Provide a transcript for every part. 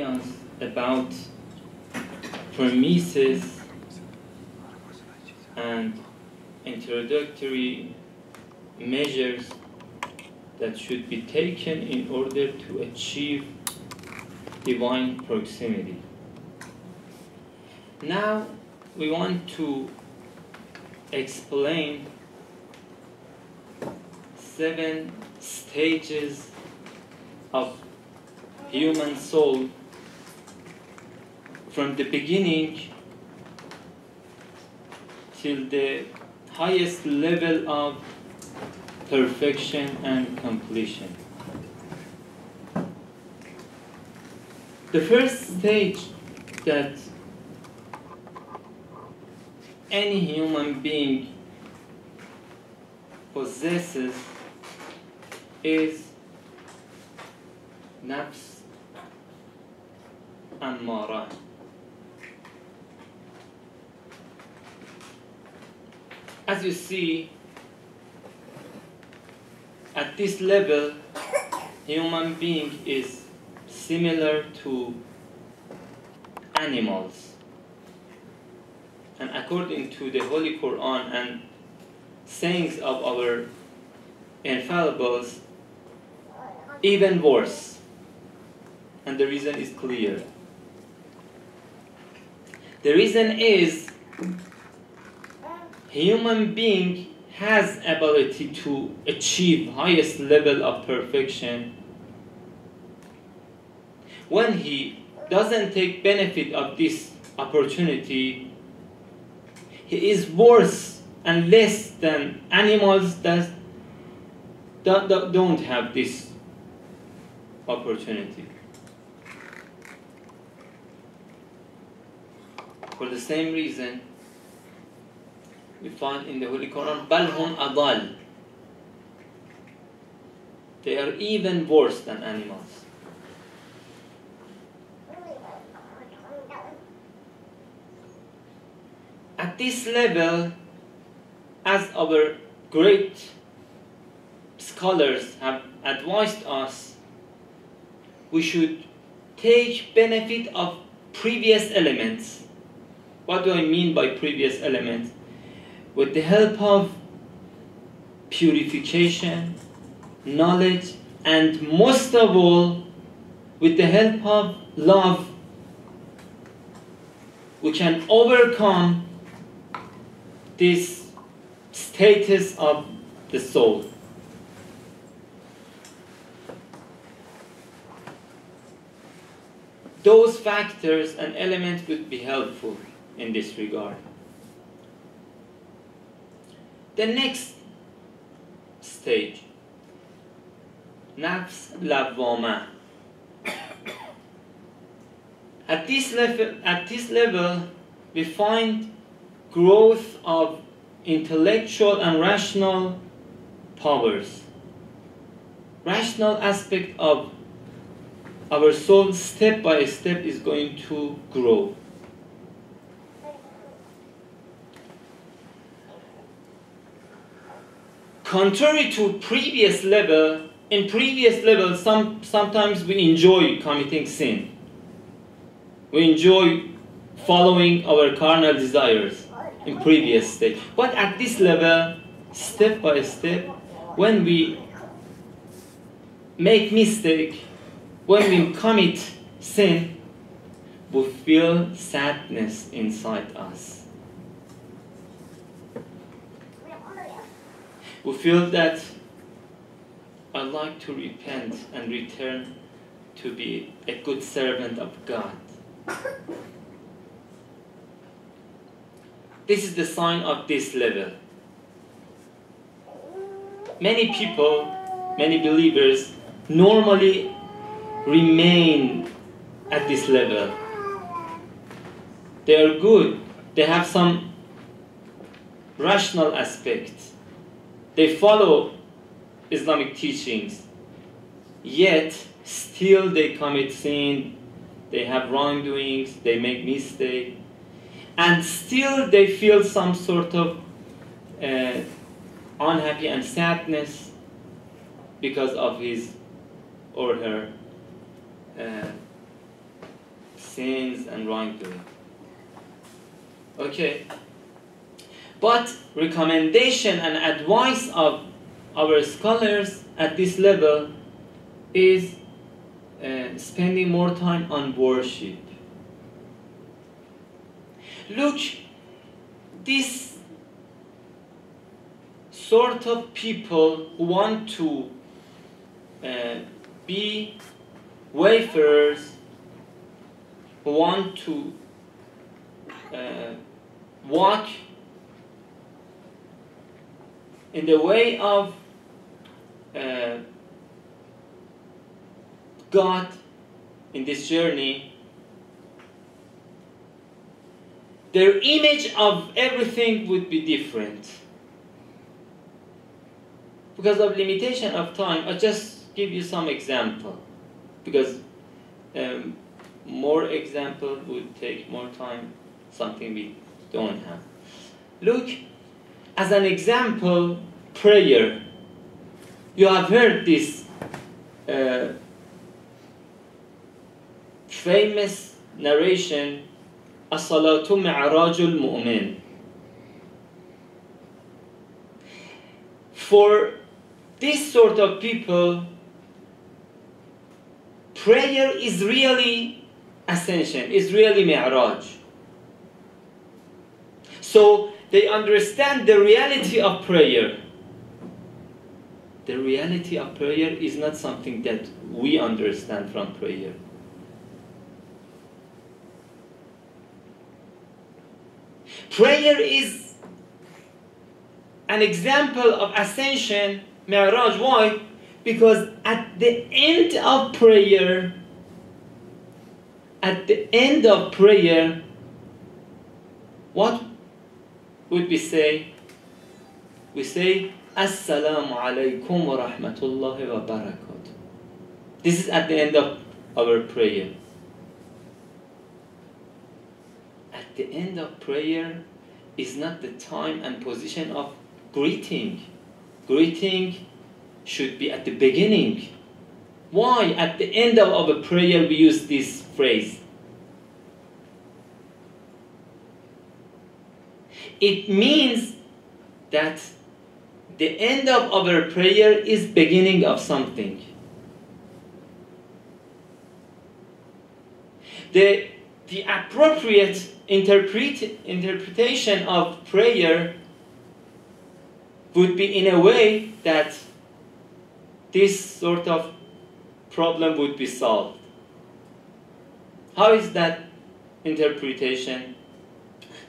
us about premises and introductory measures that should be taken in order to achieve divine proximity. Now we want to explain 7 stages of human soul from the beginning till the highest level of perfection and completion. The first stage that any human being possesses is nafs ammara. As you see, at this level, human being is similar to animals. And according to the Holy Quran and sayings of our infallibles, even worse. And the reason is clear. The reason is human being has ability to achieve highest level of perfection when he doesn't take benefit of this opportunity. He is worse and less than animals that don't have this opportunity. For the same reason, we find in the Holy Quran, بَلْ هُمْ أَضَلُّ. They are even worse than animals. At this level, as our great scholars have advised us, we should take benefit of previous elements. What do I mean by previous elements? With the help of purification, knowledge, and most of all, with the help of love, we can overcome this status of the soul. Those factors and elements would be helpful in this regard. The next stage, nafs lawwama. At this level, we find growth of intellectual and rational powers. Rational aspect of our soul step by step is going to grow. Contrary to previous level, in previous level, sometimes we enjoy committing sin. We enjoy following our carnal desires in previous stage. But at this level, step by step, when we make mistake, when we commit sin, we feel sadness inside us. We feel that I'd like to repent and return to be a good servant of God. This is the sign of this level. Many people, many believers, normally remain at this level. They are good. They have some rational aspects. They follow Islamic teachings. Yet, still they commit sin. They have wrongdoings. They make mistakes. And still they feel some sort of unhappy and sadness because of his or her sins and wrongdoing. Okay. But recommendation and advice of our scholars at this level is spending more time on worship. Look, this sort of people who want to be wayfarers, who want to walk in the way of God in this journey, their image of everything would be different. Because of limitation of time, I'll just give you some example. Because more example would take more time, something we don't have. Look, as an example, prayer. You have heard this famous narration, as-salatu mi'rajul mu'min. For this sort of people, prayer is really ascension, is really mi'raj. So they understand the reality of prayer. The reality of prayer is not something that we understand from prayer. Prayer is an example of ascension, mi'raj. Why? Because at the end of prayer, what would we say? We say, Assalamu alaikum wa rahmatullahi wa barakatuh. This is at the end of our prayer. At the end of prayer is not the time and position of greeting. Greeting should be at the beginning. Why? At the end of our prayer we use this phrase. It means that the end of our prayer is beginning of something. The appropriate interpretation of prayer would be in a way that this sort of problem would be solved. How is that interpretation?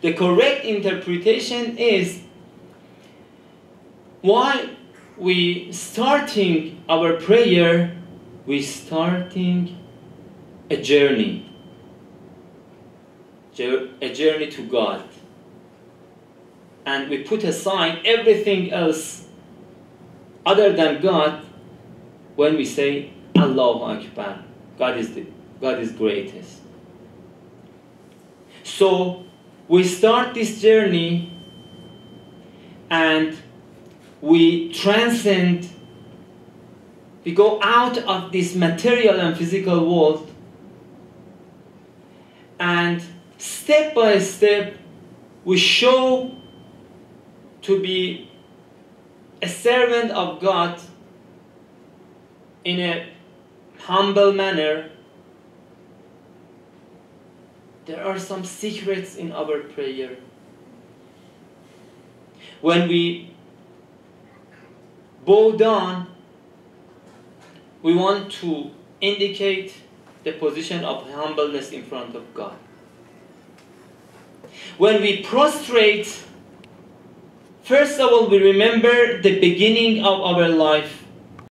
The correct interpretation is, while we starting our prayer, we starting a journey to God. And we put aside everything else other than God when we say Allahu Akbar. God is greatest. So we start this journey and we transcend, we go out of this material and physical world, and step by step we show to be a servant of God in a humble manner. There are some secrets in our prayer. When we bow down, we want to indicate the position of humbleness in front of God. When we prostrate, first of all, we remember the beginning of our life.